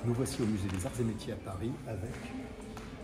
Nous voici au musée des Arts et Métiers à Paris avec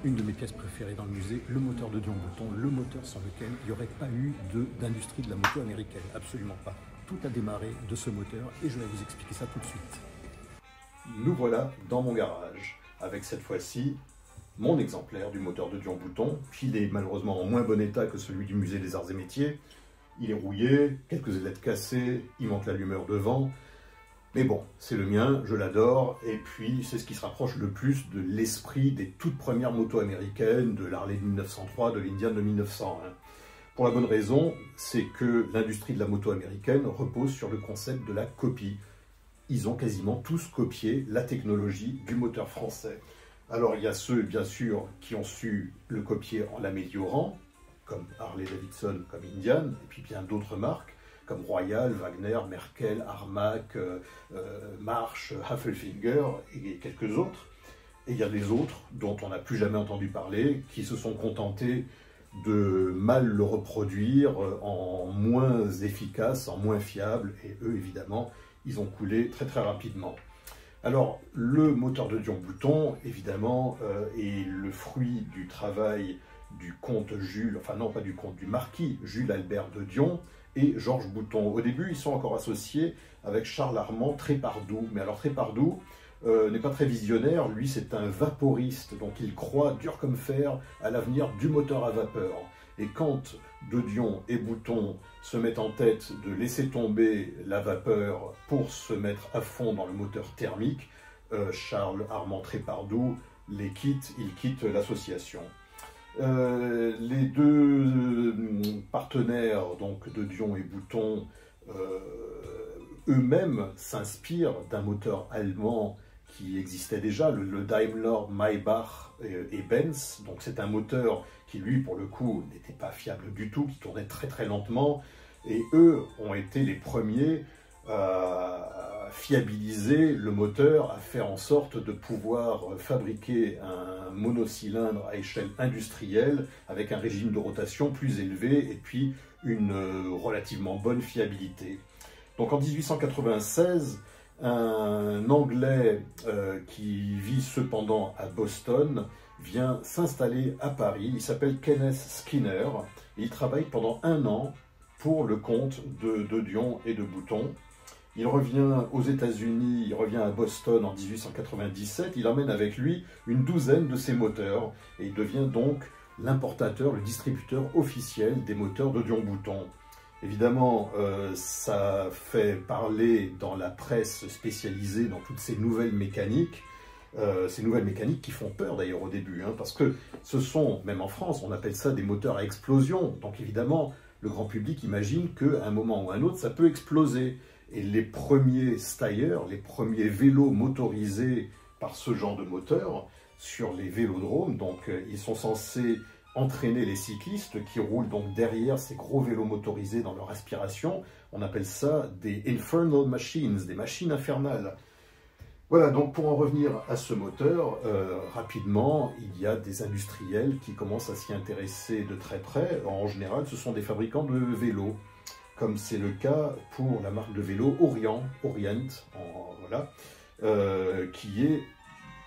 une de mes pièces préférées dans le musée, le moteur de Dion Bouton, le moteur sans lequel il n'y aurait pas eu d'industrie de la moto américaine, absolument pas. Tout a démarré de ce moteur et je vais vous expliquer ça tout de suite. Nous voilà dans mon garage, avec cette fois-ci mon exemplaire du moteur de Dion Bouton. Il est malheureusement en moins bon état que celui du musée des Arts et Métiers. Il est rouillé, quelques ailettes cassées, il manque l'allumeur devant. Mais bon, c'est le mien, je l'adore, et puis c'est ce qui se rapproche le plus de l'esprit des toutes premières motos américaines, de l'Harley de 1903, de l'Indian de 1901. Pour la bonne raison, c'est que l'industrie de la moto américaine repose sur le concept de la copie. Ils ont quasiment tous copié la technologie du moteur français. Alors il y a ceux, bien sûr, qui ont su le copier en l'améliorant, comme Harley Davidson, comme Indian, et puis bien d'autres marques, comme Royal, Wagner, Merkel, Armac, March, Haffelfinger et quelques autres. Et il y a les autres dont on n'a plus jamais entendu parler, qui se sont contentés de mal le reproduire en moins efficace, en moins fiable, et eux, évidemment, ils ont coulé très très rapidement. Alors, le moteur de Dion Bouton, évidemment, est le fruit du travail du comte Jules, enfin non, pas du comte, du marquis Jules Albert de Dion et Georges Bouton. Au début, ils sont encore associés avec Charles Armand Trépardou. Mais alors Trépardou n'est pas très visionnaire, lui c'est un vaporiste, donc il croit dur comme fer à l'avenir du moteur à vapeur. Et quand De Dion et Bouton se mettent en tête de laisser tomber la vapeur pour se mettre à fond dans le moteur thermique, Charles Armand Trépardou les quitte, il quitte l'association. Les deux partenaires, donc de Dion et Bouton, eux-mêmes s'inspirent d'un moteur allemand qui existait déjà, le Daimler Maybach et Benz. Donc c'est un moteur qui, lui, pour le coup, n'était pas fiable du tout, qui tournait très très lentement. Et eux ont été les premiers à fiabiliser le moteur, à faire en sorte de pouvoir fabriquer un monocylindre à échelle industrielle avec un régime de rotation plus élevé et puis une relativement bonne fiabilité. Donc en 1896, un Anglais qui vit cependant à Boston vient s'installer à Paris. Il s'appelle Kenneth Skinner et il travaille pendant 1 an pour le compte de Dion et de Bouton. Il revient aux États-Unis, il revient à Boston en 1897, il emmène avec lui une douzaine de ses moteurs et il devient donc l'importateur, le distributeur officiel des moteurs de Dion Bouton. Évidemment, ça fait parler dans la presse spécialisée dans toutes ces nouvelles mécaniques qui font peur d'ailleurs au début, hein, parce que ce sont, même en France, on appelle ça des moteurs à explosion, donc évidemment, le grand public imagine qu'à un moment ou à un autre, ça peut exploser. Et les premiers Steyr, les premiers vélos motorisés par ce genre de moteur sur les vélodromes, donc ils sont censés entraîner les cyclistes qui roulent donc derrière ces gros vélos motorisés dans leur aspiration. On appelle ça des infernal machines, des machines infernales. Voilà, donc pour en revenir à ce moteur, rapidement, il y a des industriels qui commencent à s'y intéresser de très près. En général, ce sont des fabricants de vélos, comme c'est le cas pour la marque de vélo Orient, voilà, qui est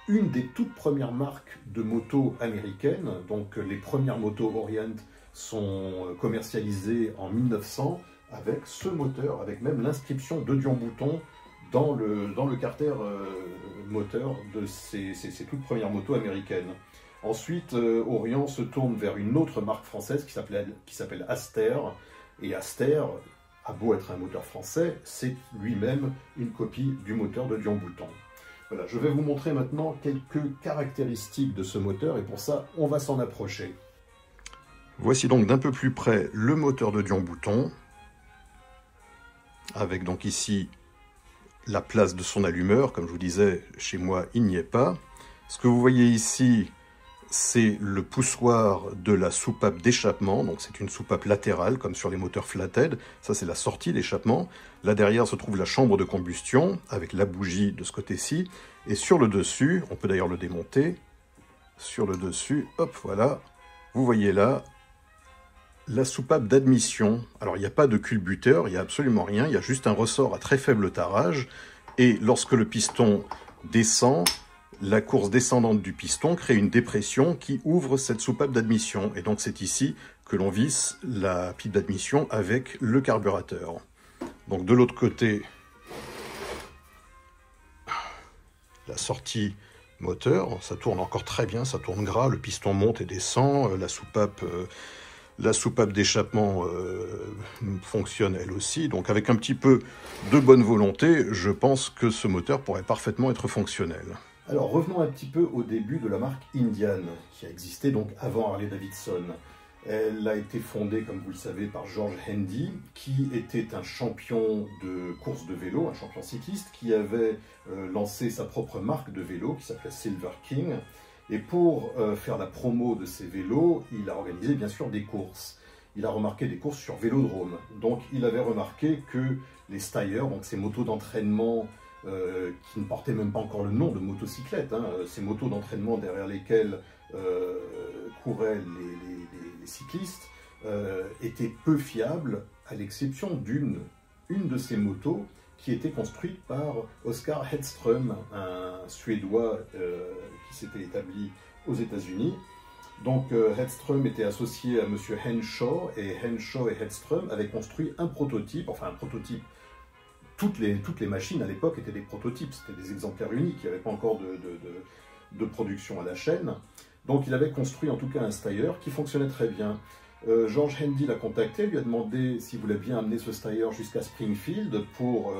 une des toutes premières marques de motos américaines. Donc les premières motos Orient sont commercialisées en 1900 avec ce moteur, avec même l'inscription de Dion Bouton dans le carter moteur de ces toutes premières motos américaines. Ensuite, Orient se tourne vers une autre marque française qui s'appelle Aster. Et Aster a beau être un moteur français, c'est lui-même une copie du moteur de Dion Bouton. Voilà, je vais vous montrer maintenant quelques caractéristiques de ce moteur et pour ça, on va s'en approcher. Voici donc d'un peu plus près le moteur de Dion Bouton, avec donc ici la place de son allumeur. Comme je vous disais, chez moi, il n'y est pas. Ce que vous voyez ici, c'est le poussoir de la soupape d'échappement, donc c'est une soupape latérale comme sur les moteurs flathead, ça c'est la sortie d'échappement. Là derrière se trouve la chambre de combustion avec la bougie de ce côté-ci, et sur le dessus, on peut d'ailleurs le démonter, sur le dessus, hop voilà, vous voyez là la soupape d'admission. Alors il n'y a pas de culbuteur, il n'y a absolument rien, il y a juste un ressort à très faible tarage, et lorsque le piston descend, la course descendante du piston crée une dépression qui ouvre cette soupape d'admission. Et donc c'est ici que l'on visse la pipe d'admission avec le carburateur. Donc de l'autre côté, la sortie moteur, ça tourne encore très bien, ça tourne gras, le piston monte et descend, la soupape d'échappement fonctionne elle aussi. Donc avec un petit peu de bonne volonté, je pense que ce moteur pourrait parfaitement être fonctionnel. Alors revenons un petit peu au début de la marque Indian, qui a existé donc avant Harley-Davidson. Elle a été fondée, comme vous le savez, par George Handy, qui était un champion de course de vélo, un champion cycliste, qui avait lancé sa propre marque de vélo, qui s'appelait Silver King. Et pour faire la promo de ces vélos, il a organisé bien sûr des courses. Il a remarqué des courses sur vélodrome. Donc il avait remarqué que les Steyr, donc ces motos d'entraînement qui ne portaient même pas encore le nom de motocyclette, hein, ces motos d'entraînement derrière lesquelles couraient les cyclistes, étaient peu fiables, à l'exception d'une de ces motos qui était construite par Oskar Hedström, un Suédois qui s'était établi aux États-Unis. Donc Hedström était associé à M. Henshaw, et Henshaw et Hedström avaient construit un prototype, enfin un prototype. Toutes les machines à l'époque étaient des prototypes, c'était des exemplaires uniques, il n'y avait pas encore de production à la chaîne. Donc il avait construit en tout cas un Steyr qui fonctionnait très bien. George Handy l'a contacté, lui a demandé s'il voulait bien amener ce Steyr jusqu'à Springfield pour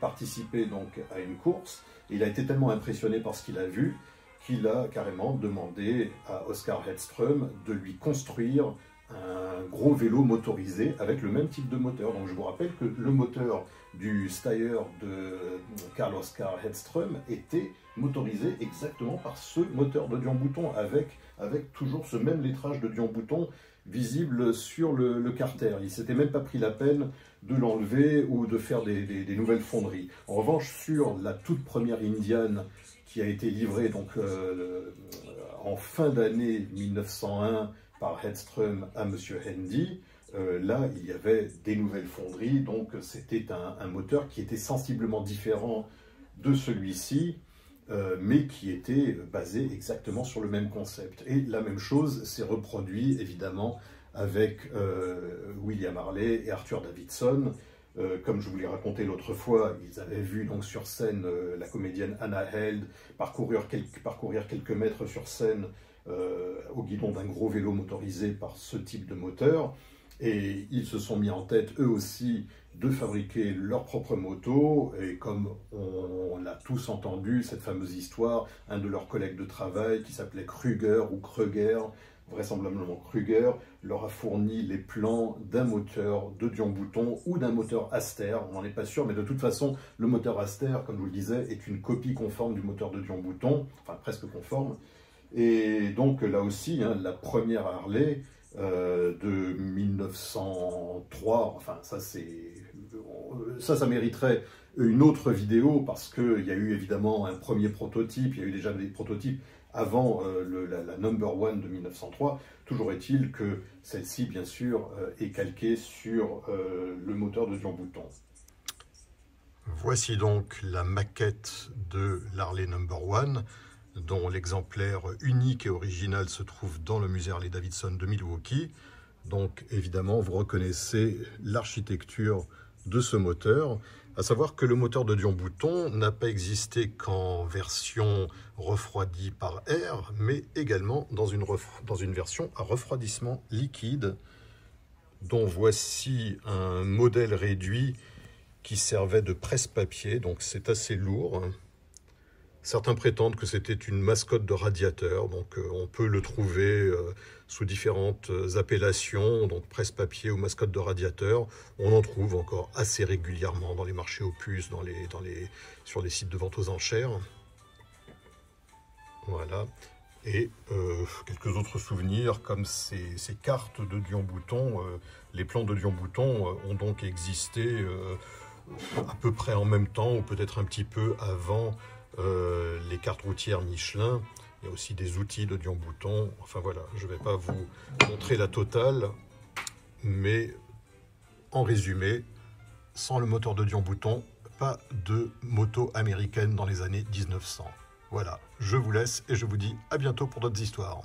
participer donc à une course. Et il a été tellement impressionné par ce qu'il a vu qu'il a carrément demandé à Oskar Hedström de lui construire un gros vélo motorisé avec le même type de moteur. Donc je vous rappelle que le moteur du Steyr de Carl Oskar Hedström était motorisé exactement par ce moteur de Dion-Bouton avec toujours ce même lettrage de Dion-Bouton visible sur le carter. Il ne s'était même pas pris la peine de l'enlever ou de faire des nouvelles fonderies. En revanche, sur la toute première Indian qui a été livrée donc, en fin d'année 1901 par Hedström à M. Handy, là, il y avait des nouvelles fonderies, donc c'était un moteur qui était sensiblement différent de celui-ci, mais qui était basé exactement sur le même concept. Et la même chose s'est reproduit évidemment avec William Harley et Arthur Davidson. Comme je vous l'ai raconté l'autre fois, ils avaient vu donc sur scène la comédienne Anna Held parcourir quelques mètres sur scène au guidon d'un gros vélo motorisé par ce type de moteur. Et ils se sont mis en tête, eux aussi, de fabriquer leur propre moto. Et comme on l'a tous entendu, cette fameuse histoire, un de leurs collègues de travail, qui s'appelait Kruger ou Kruger, vraisemblablement Kruger, leur a fourni les plans d'un moteur de Dion-Bouton ou d'un moteur Aster. On n'en est pas sûr, mais de toute façon, le moteur Aster, comme je vous le disais, est une copie conforme du moteur de Dion-Bouton, enfin presque conforme. Et donc là aussi, hein, la première Harley de 1903, enfin ça mériterait une autre vidéo parce qu'il y a eu évidemment un premier prototype, il y a eu déjà des prototypes avant la Number One de 1903. Toujours est-il que celle-ci, bien sûr, est calquée sur le moteur de Dion-Bouton. Voici donc la maquette de l'Harley Number One, dont l'exemplaire unique et original se trouve dans le musée Harley-Davidson de Milwaukee. Donc évidemment, vous reconnaissez l'architecture de ce moteur, à savoir que le moteur de Dion-Bouton n'a pas existé qu'en version refroidie par air, mais également dans une version à refroidissement liquide, dont voici un modèle réduit qui servait de presse-papier, donc c'est assez lourd. Certains prétendent que c'était une mascotte de radiateur, donc on peut le trouver sous différentes appellations, donc presse-papier ou mascotte de radiateur. On en trouve encore assez régulièrement dans les marchés aux puces, sur les sites de vente aux enchères. Voilà. Et quelques autres souvenirs comme ces cartes de Dion-Bouton. Les plans de Dion-Bouton ont donc existé à peu près en même temps, ou peut-être un petit peu avant les cartes routières Michelin. Il y a aussi des outils de Dion-Bouton. Enfin voilà, je ne vais pas vous montrer la totale, mais en résumé, sans le moteur de Dion-Bouton, pas de moto américaine dans les années 1900. Voilà, je vous laisse et je vous dis à bientôt pour d'autres histoires.